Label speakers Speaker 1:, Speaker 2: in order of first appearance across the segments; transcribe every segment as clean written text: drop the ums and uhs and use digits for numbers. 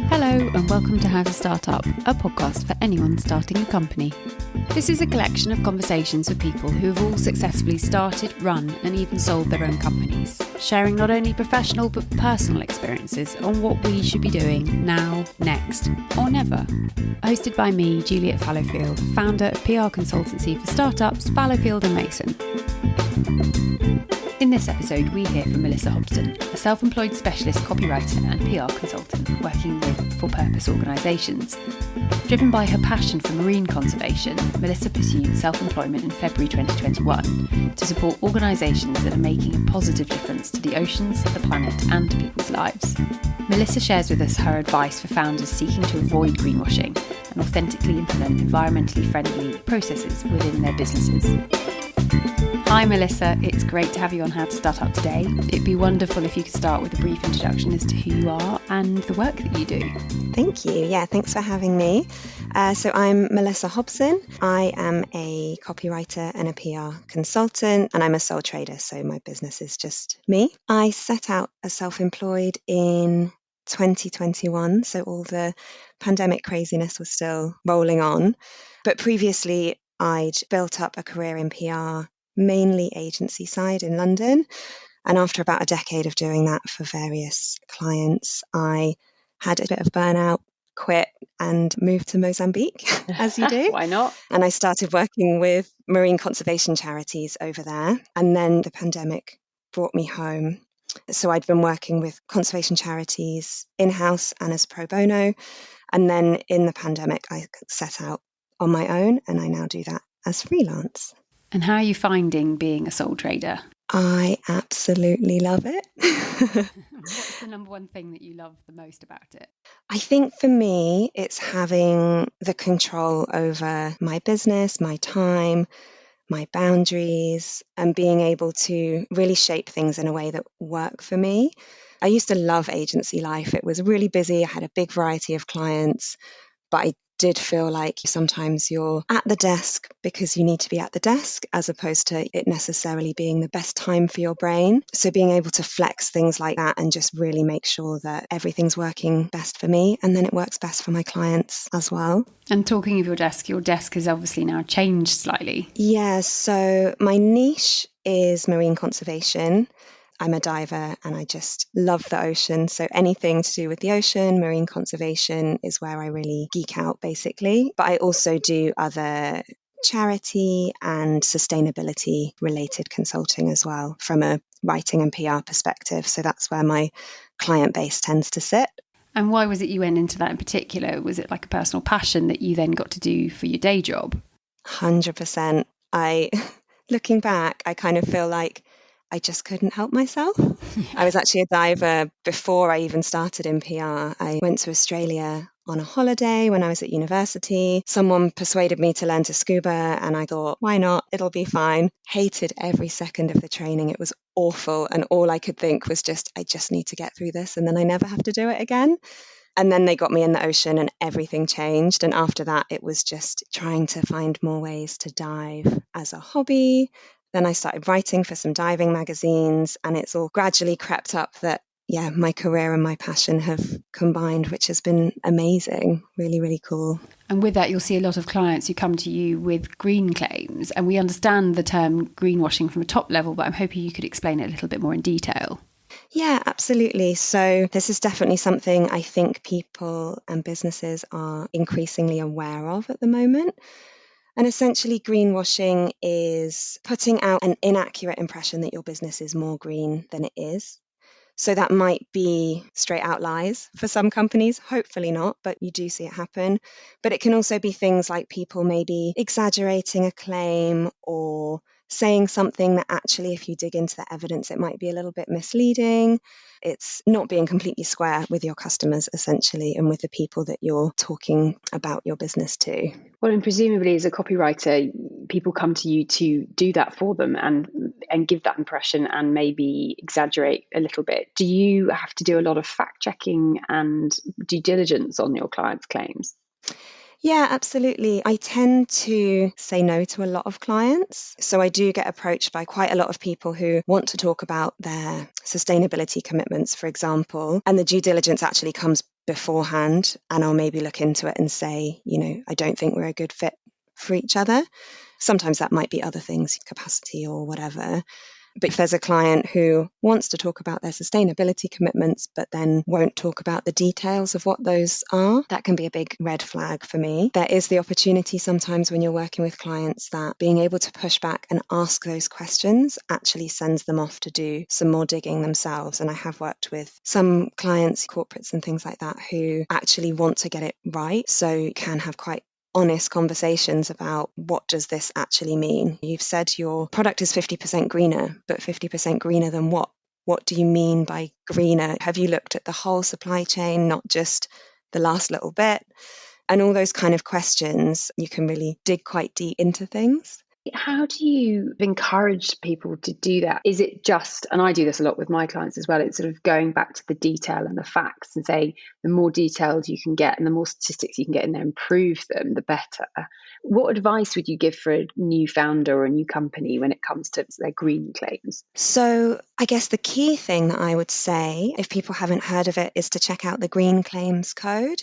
Speaker 1: Hello and welcome to How to Start Up, a podcast for anyone starting a company. This is a collection of conversations with people who have all successfully started, run and even sold their own companies, sharing not only professional but personal experiences on what we should be doing now, next or never. Hosted by me, Juliet Fallowfield, founder of PR consultancy for startups Fallowfield and Mason. In this episode, we hear from Melissa Hobson, a self-employed specialist copywriter and PR consultant working with for-purpose organisations. Driven by her passion for marine conservation, Melissa pursued self-employment in February 2021 to support organisations that are making a positive difference to the oceans, the planet and people's lives. Melissa shares with us her advice for founders seeking to avoid greenwashing and authentically implement environmentally friendly processes within their businesses. Hi Melissa, it's great to have you on How to Start Up today. It'd be wonderful if you could start with a brief introduction as to who you are and the work that you do.
Speaker 2: Thank you. Yeah, thanks for having me. So I'm Melissa Hobson. I am a copywriter and a PR consultant, and I'm a sole trader, so my business is just me. I set out as self-employed in 2021, so all the pandemic craziness was still rolling on. But previously, I'd built up a career in PR, mainly agency side in London. And after about a decade of doing that for various clients, I had a bit of burnout, quit and moved to Mozambique, as you do.
Speaker 1: Why not?
Speaker 2: And I started working with marine conservation charities over there. And then the pandemic brought me home. So I'd been working with conservation charities in-house and as pro bono. And then in the pandemic, I set out on my own, and I now do that as freelance.
Speaker 1: And how are you finding being a sole trader?
Speaker 2: I absolutely love it.
Speaker 1: What's the number one thing that you love the most about it?
Speaker 2: I think for me, it's having the control over my business, my time, my boundaries, and being able to really shape things in a way that work for me. I used to love agency life. It was really busy. I had a big variety of clients, but I did feel like sometimes you're at the desk because you need to be at the desk, as opposed to it necessarily being the best time for your brain. So being able to flex things like that and just really make sure that everything's working best for me, and then it works best for my clients as well.
Speaker 1: And talking of your desk has obviously now changed slightly.
Speaker 2: Yeah, so my niche is marine conservation. I'm a diver and I just love the ocean. So anything to do with the ocean, marine conservation is where I really geek out, basically. But I also do other charity and sustainability related consulting as well from a writing and PR perspective. So that's where my client base tends to sit.
Speaker 1: And why was it you went into that in particular? Was it like a personal passion that you then got to do for your day job?
Speaker 2: 100%. Looking back, I kind of feel like I just couldn't help myself.
Speaker 1: Yeah.
Speaker 2: I was actually a diver before I even started in PR. I went to Australia on a holiday when I was at university. Someone persuaded me to learn to scuba and I thought, why not? It'll be fine. Hated every second of the training. It was awful. And all I could think was I just need to get through this and then I never have to do it again. And then they got me in the ocean and everything changed. And after that, it was just trying to find more ways to dive as a hobby. Then I started writing for some diving magazines, and it's all gradually crept up that, yeah, my career and my passion have combined, which has been amazing. Really, really cool.
Speaker 1: And with that, you'll see a lot of clients who come to you with green claims. And we understand the term greenwashing from a top level, but I'm hoping you could explain it a little bit more in detail.
Speaker 2: Yeah, absolutely. So this is definitely something I think people and businesses are increasingly aware of at the moment. And essentially, greenwashing is putting out an inaccurate impression that your business is more green than it is. So that might be straight out lies for some companies, hopefully not, but you do see it happen. But it can also be things like people maybe exaggerating a claim or saying something that actually, if you dig into the evidence, it might be a little bit misleading. It's not being completely square with your customers, essentially, and with the people that you're talking about your business to.
Speaker 3: Well, and presumably as a copywriter, people come to you to do that for them and give that impression and maybe exaggerate a little bit. Do you have to do a lot of fact checking and due diligence on your clients' claims?
Speaker 2: Yeah, absolutely. I tend to say no to a lot of clients. So I do get approached by quite a lot of people who want to talk about their sustainability commitments, for example, and the due diligence actually comes beforehand. And I'll maybe look into it and say, I don't think we're a good fit for each other. Sometimes that might be other things, capacity or whatever. But if there's a client who wants to talk about their sustainability commitments, but then won't talk about the details of what those are, that can be a big red flag for me. There is the opportunity sometimes when you're working with clients that being able to push back and ask those questions actually sends them off to do some more digging themselves. And I have worked with some clients, corporates and things like that, who actually want to get it right. So can have quite honest conversations about what does this actually mean. You've said your product is 50% greener, but 50% greener than what? What do you mean by greener? Have you looked at the whole supply chain, not just the last little bit? And all those kind of questions, you can really dig quite deep into things.
Speaker 3: How do you encourage people to do that? Is it just, and I do this a lot with my clients as well, it's sort of going back to the detail and the facts and saying the more detailed you can get and the more statistics you can get in there and prove them, the better. What advice would you give for a new founder or a new company when it comes to their green claims?
Speaker 2: So I guess the key thing that I would say, if people haven't heard of it, is to check out the Green Claims Code.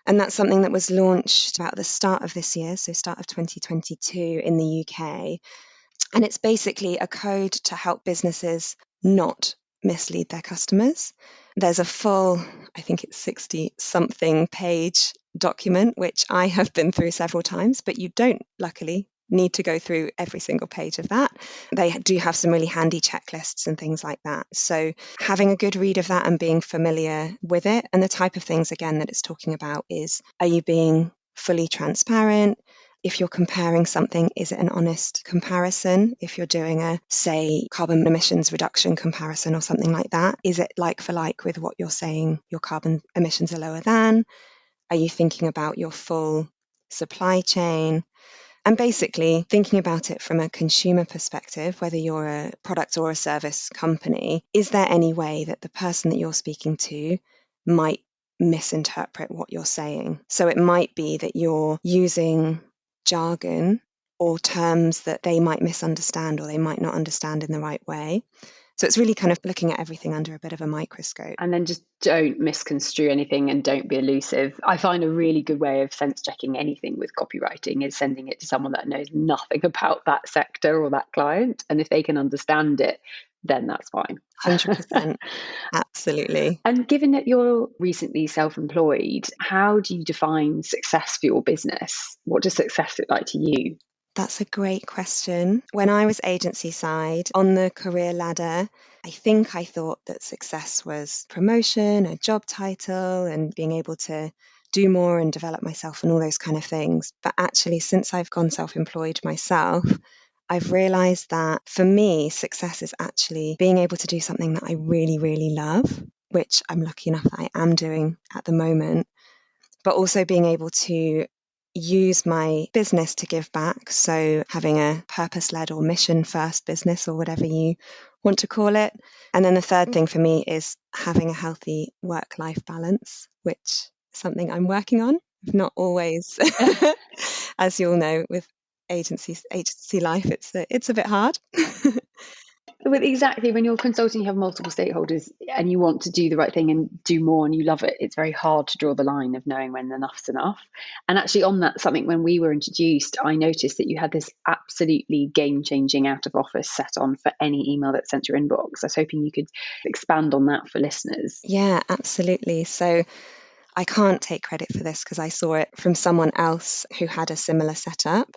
Speaker 2: And that's something that was launched about the start of this year, so start of 2022 in the UK. And it's basically a code to help businesses not mislead their customers. There's a full, I think it's 60-something page document, which I have been through several times, but you don't, luckily, need to go through every single page of that. They do have some really handy checklists and things like that. So having a good read of that and being familiar with it, and the type of things, again, that it's talking about is, are you being fully transparent? If you're comparing something, is it an honest comparison? If you're doing a, say, carbon emissions reduction comparison or something like that, is it like for like with what you're saying your carbon emissions are lower than? Are you thinking about your full supply chain? And basically thinking about it from a consumer perspective, whether you're a product or a service company, is there any way that the person that you're speaking to might misinterpret what you're saying? So it might be that you're using jargon or terms that they might misunderstand or they might not understand in the right way. So it's really kind of looking at everything under a bit of a microscope.
Speaker 3: And then just don't misconstrue anything and don't be elusive. I find a really good way of sense checking anything with copywriting is sending it to someone that knows nothing about that sector or that client. And if they can understand it, then that's fine.
Speaker 2: 100%. Absolutely.
Speaker 3: And given that you're recently self-employed, how do you define success for your business? What does success look like to you?
Speaker 2: That's a great question. When I was agency side on the career ladder, I think I thought that success was promotion, a job title, and being able to do more and develop myself and all those kind of things. But actually, since I've gone self-employed myself, I've realized that for me, success is actually being able to do something that I really, really love, which I'm lucky enough that I am doing at the moment, but also being able to use my business to give back. So having a purpose-led or mission-first business or whatever you want to call it. And then the third thing for me is having a healthy work-life balance, which is something I'm working on. Not always, as you all know, with agency life, it's a bit hard.
Speaker 3: Well, exactly. When you're consulting, you have multiple stakeholders and you want to do the right thing and do more and you love it. It's very hard to draw the line of knowing when enough's enough. And actually on that, something when we were introduced, I noticed that you had this absolutely game-changing out of office set on for any email that's sent to your inbox. I was hoping you could expand on that for listeners.
Speaker 2: Yeah, absolutely. So I can't take credit for this because I saw it from someone else who had a similar setup.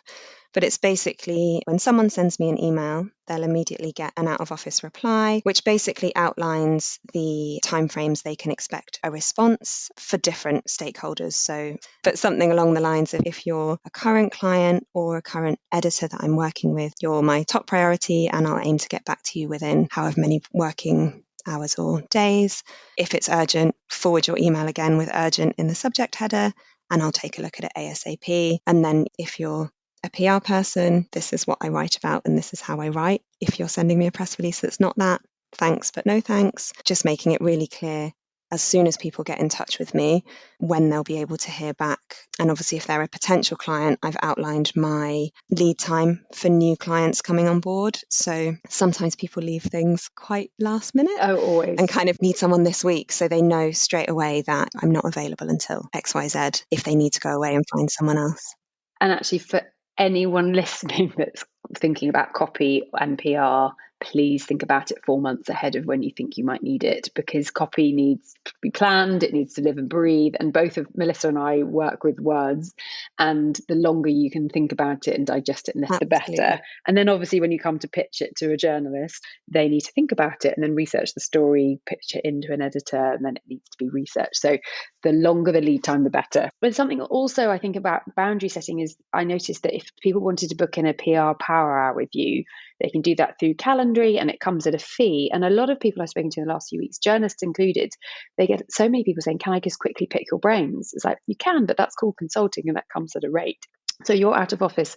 Speaker 2: But it's basically when someone sends me an email, they'll immediately get an out of office reply, which basically outlines the timeframes they can expect a response for different stakeholders. So, but something along the lines of if you're a current client or a current editor that I'm working with, you're my top priority and I'll aim to get back to you within however many working hours or days. If it's urgent, forward your email again with urgent in the subject header and I'll take a look at it ASAP. And then if you're a PR person, this is what I write about and this is how I write. If you're sending me a press release that's not that, thanks but no thanks. Just making it really clear as soon as people get in touch with me, when they'll be able to hear back. And obviously, if they're a potential client, I've outlined my lead time for new clients coming on board. So sometimes people leave things quite last minute.
Speaker 3: Oh, always.
Speaker 2: And kind of need someone this week. So they know straight away that I'm not available until XYZ if they need to go away and find someone else.
Speaker 3: And actually, for anyone listening that's thinking about copy and PR, please think about it 4 months ahead of when you think you might need it, because copy needs to be planned, it needs to live and breathe. And both of Melissa and I work with words, and the longer you can think about it and digest it, the better. And then obviously when you come to pitch it to a journalist, they need to think about it and then research the story, pitch it into an editor, and then it needs to be researched. So the longer the lead time, the better. But something also I think about boundary setting is, I noticed that if people wanted to book in a PR power hour with you, they can do that through Calendly, and it comes at a fee. And a lot of people I've spoken to in the last few weeks, journalists included, they get so many people saying, can I just quickly pick your brains? It's like, you can, but that's called consulting, and that comes at a rate. So your out of office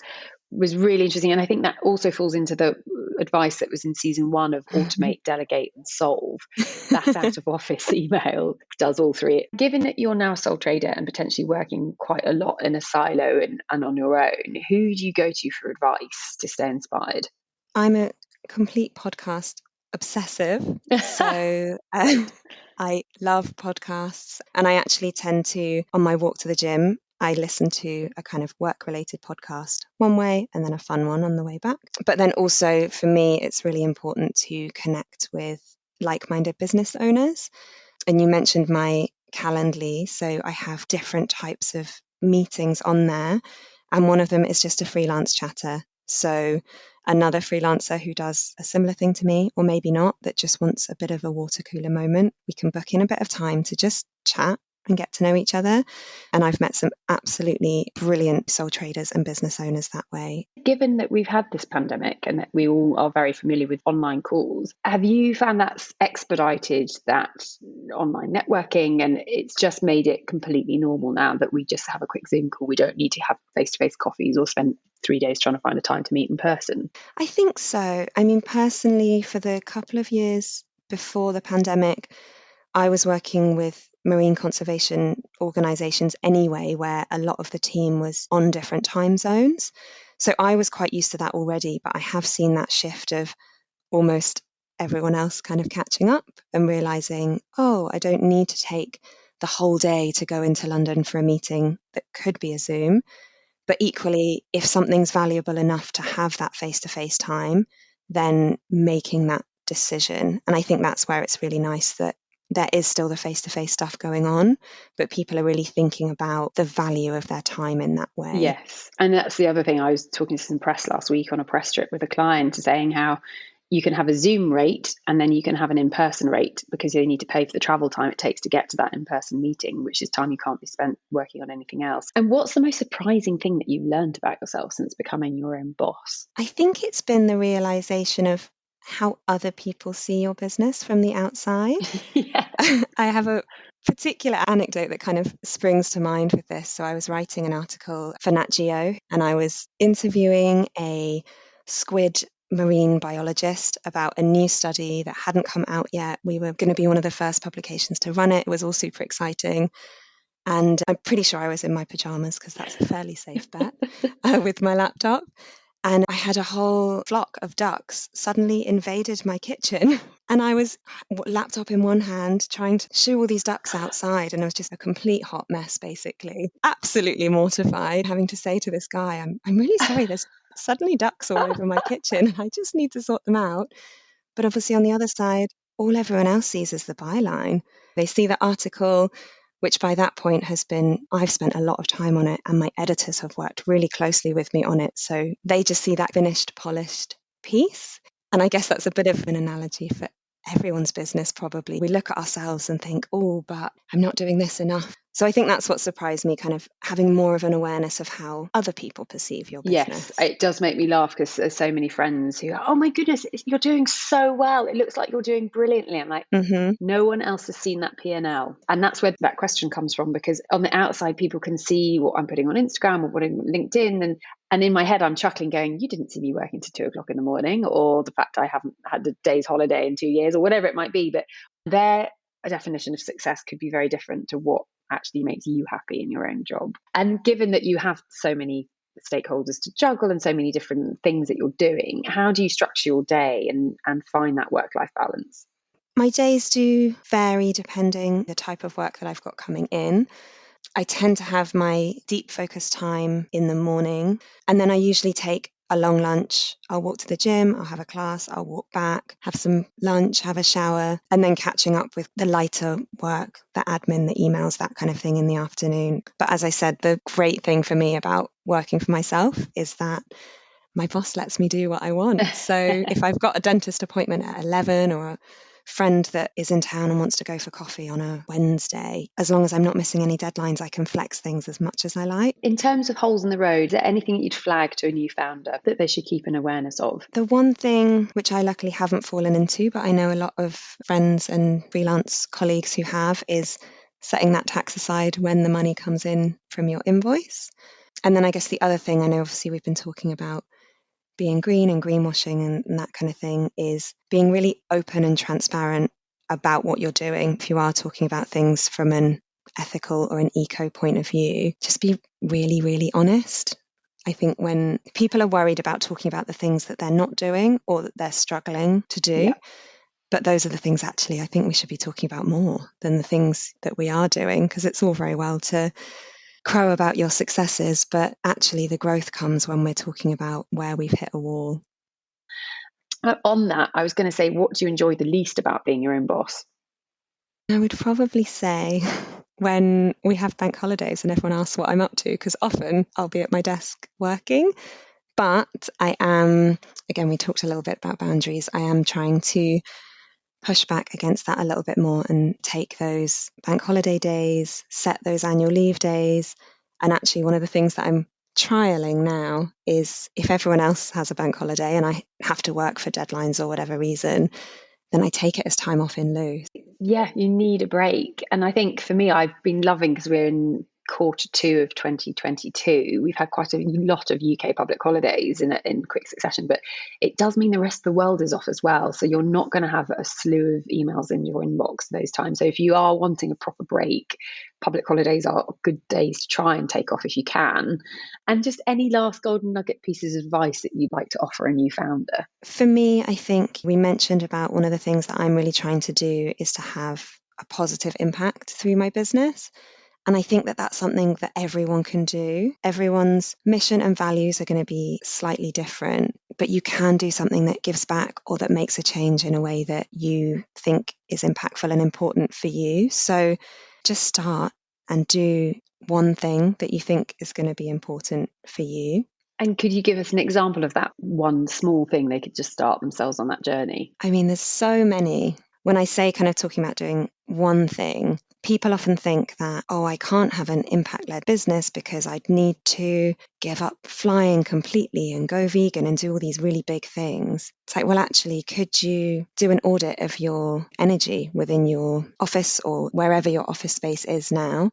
Speaker 3: was really interesting. And I think that also falls into the advice that was in season 1 of automate, delegate and solve. That out of office email does all three. Given that you're now a sole trader and potentially working quite a lot in a silo and on your own, who do you go to for advice to stay inspired?
Speaker 2: I'm a complete podcast obsessive. So I love podcasts, and I actually tend to, on my walk to the gym, I listen to a kind of work-related podcast one way and then a fun one on the way back. But then also for me, it's really important to connect with like-minded business owners. And you mentioned my Calendly, so I have different types of meetings on there. And one of them is just a freelance chatter. So another freelancer who does a similar thing to me, or maybe not, that just wants a bit of a water cooler moment, we can book in a bit of time to just chat and get to know each other. And I've met some absolutely brilliant sole traders and business owners that way.
Speaker 3: Given that we've had this pandemic and that we all are very familiar with online calls, have you found that's expedited that online networking, and it's just made it completely normal now that we just have a quick Zoom call? We don't need to have face-to-face coffees or spend 3 days trying to find a time to meet in person.
Speaker 2: I think so. I mean, personally, for the couple of years before the pandemic, I was working with marine conservation organisations anyway, where a lot of the team was on different time zones. So I was quite used to that already, but I have seen that shift of almost everyone else kind of catching up and realising, oh, I don't need to take the whole day to go into London for a meeting that could be a Zoom. But equally, if something's valuable enough to have that face-to-face time, then making that decision. And I think that's where it's really nice that there is still the face-to-face stuff going on, but people are really thinking about the value of their time in that way.
Speaker 3: Yes. And that's the other thing. I was talking to some press last week on a press trip with a client, saying how you can have a Zoom rate and then you can have an in-person rate, because you need to pay for the travel time it takes to get to that in-person meeting, which is time you can't be spent working on anything else. And what's the most surprising thing that you've learned about yourself since becoming your own boss?
Speaker 2: I think it's been the realization of how other people see your business from the outside.
Speaker 3: Yeah.
Speaker 2: I have a particular anecdote that kind of springs to mind with this. So I was writing an article for Nat Geo, and I was interviewing a squid marine biologist about a new study that hadn't come out yet. We were going to be one of the first publications to run it. It was all super exciting. And I'm pretty sure I was in my pajamas, because that's a fairly safe bet, with my laptop. And I had a whole flock of ducks suddenly invaded my kitchen. And I was, laptop in one hand, trying to shoo all these ducks outside. And it was just a complete hot mess, basically. Absolutely mortified, having to say to this guy, I'm really sorry, there's suddenly ducks all over my kitchen. I just need to sort them out. But obviously on the other side, all everyone else sees is the byline. They see the article, which by that point I've spent a lot of time on it, and my editors have worked really closely with me on it. So they just see that finished, polished piece. And I guess that's a bit of an analogy for everyone's business, probably. We look at ourselves and think, oh, but I'm not doing this enough. So I think that's what surprised me, kind of having more of an awareness of how other people perceive your business.
Speaker 3: Yes, it does make me laugh, because there's so many friends who are, oh my goodness, you're doing so well. It looks like you're doing brilliantly. I'm like, no one else has seen that P&L. And that's where that question comes from, because on the outside, people can see what I'm putting on Instagram or what I'm on LinkedIn. And in my head, I'm chuckling going, you didn't see me working to 2:00 in the morning, or the fact I haven't had a day's holiday in 2 years, or whatever it might be. But they're a definition of success could be very different to what actually makes you happy in your own job. And given that you have so many stakeholders to juggle and so many different things that you're doing, how do you structure your day and find that work-life balance?
Speaker 2: My days do vary depending the type of work that I've got coming in. I tend to have my deep focus time in the morning, and then I usually take a long lunch. I'll walk to the gym, I'll have a class, I'll walk back, have some lunch, have a shower, and then catching up with the lighter work, the admin, the emails, that kind of thing in the afternoon. But as I said, the great thing for me about working for myself is that my boss lets me do what I want. So if I've got a dentist appointment at 11 or a friend that is in town and wants to go for coffee on a Wednesday, as long as I'm not missing any deadlines, I can flex things as much as I like.
Speaker 3: In terms of holes in the road, is there anything that you'd flag to a new founder that they should keep an awareness of?
Speaker 2: The one thing which I luckily haven't fallen into, but I know a lot of friends and freelance colleagues who have, is setting that tax aside when the money comes in from your invoice. And then I guess the other thing, I know obviously we've been talking about being green and greenwashing and that kind of thing, is being really open and transparent about what you're doing. If you are talking about things from an ethical or an eco point of view, just be really, really honest. I think when people are worried about talking about the things that they're not doing or that they're struggling to do,
Speaker 3: Yeah.
Speaker 2: but those are the things actually I think we should be talking about more than the things that we are doing, because it's all very well to crow about your successes, but actually the growth comes when we're talking about where we've hit a wall.
Speaker 3: On that, I was going to say, what do you enjoy the least about being your own boss?
Speaker 2: I would probably say when we have bank holidays and everyone asks what I'm up to, because often I'll be at my desk working, but I am, again, we talked a little bit about boundaries. I am trying to push back against that a little bit more and take those bank holiday days, set those annual leave days. And actually, one of the things that I'm trialing now is if everyone else has a bank holiday and I have to work for deadlines or whatever reason, then I take it as time off in lieu.
Speaker 3: Yeah, you need a break. And I think for me, I've been loving, because we're in Q2 of 2022, we've had quite a lot of UK public holidays in quick succession, but it does mean the rest of the world is off as well. So you're not going to have a slew of emails in your inbox those times. So if you are wanting a proper break, public holidays are good days to try and take off if you can. And just any last golden nugget pieces of advice that you'd like to offer a new founder?
Speaker 2: For me, I think we mentioned about one of the things that I'm really trying to do is to have a positive impact through my business. And I think that that's something that everyone can do. Everyone's mission and values are going to be slightly different, but you can do something that gives back or that makes a change in a way that you think is impactful and important for you. So just start and do one thing that you think is going to be important for you.
Speaker 3: And could you give us an example of that one small thing they could just start themselves on that journey?
Speaker 2: I mean, there's so many. When I say kind of talking about doing one thing, people often think that, oh, I can't have an impact-led business because I'd need to give up flying completely and go vegan and do all these really big things. It's like, well, actually, could you do an audit of your energy within your office or wherever your office space is now?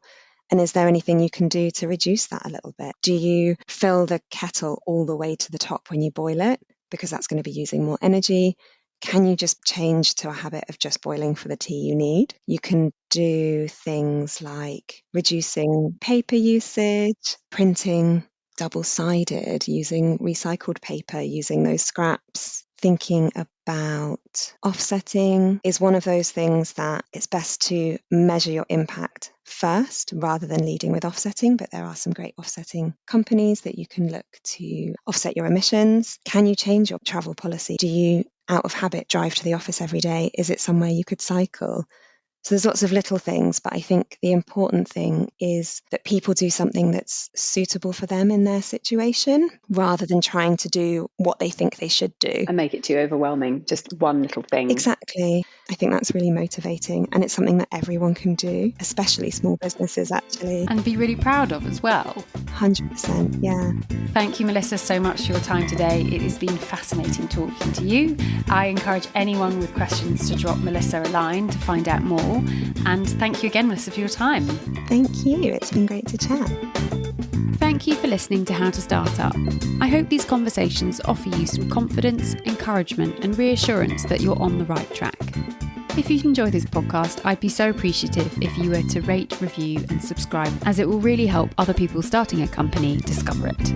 Speaker 2: And is there anything you can do to reduce that a little bit? Do you fill the kettle all the way to the top when you boil it? Because that's going to be using more energy. Can you just change to a habit of just boiling for the tea you need? You can do things like reducing paper usage, printing double-sided, using recycled paper, using those scraps. Thinking about offsetting is one of those things that it's best to measure your impact first rather than leading with offsetting, but there are some great offsetting companies that you can look to offset your emissions. Can you change your travel policy? Do you, out of habit, drive to the office every day? Is it somewhere you could cycle? So there's lots of little things, but I think the important thing is that people do something that's suitable for them in their situation rather than trying to do what they think they should do.
Speaker 3: And make it too overwhelming, just one little thing.
Speaker 2: Exactly. I think that's really motivating, and it's something that everyone can do, especially small businesses, actually.
Speaker 1: And be really proud of as well.
Speaker 2: 100%, yeah.
Speaker 1: Thank you, Melissa, so much for your time today. It has been fascinating talking to you. I encourage anyone with questions to drop Melissa a line to find out more. And thank you again, Melissa, for your time.
Speaker 2: Thank you. It's been great to chat.
Speaker 1: Thank you for listening to How to Start Up. I hope these conversations offer you some confidence, encouragement, and reassurance that you're on the right track. If you enjoy this podcast, I'd be so appreciative if you were to rate, review and subscribe, as it will really help other people starting a company discover it.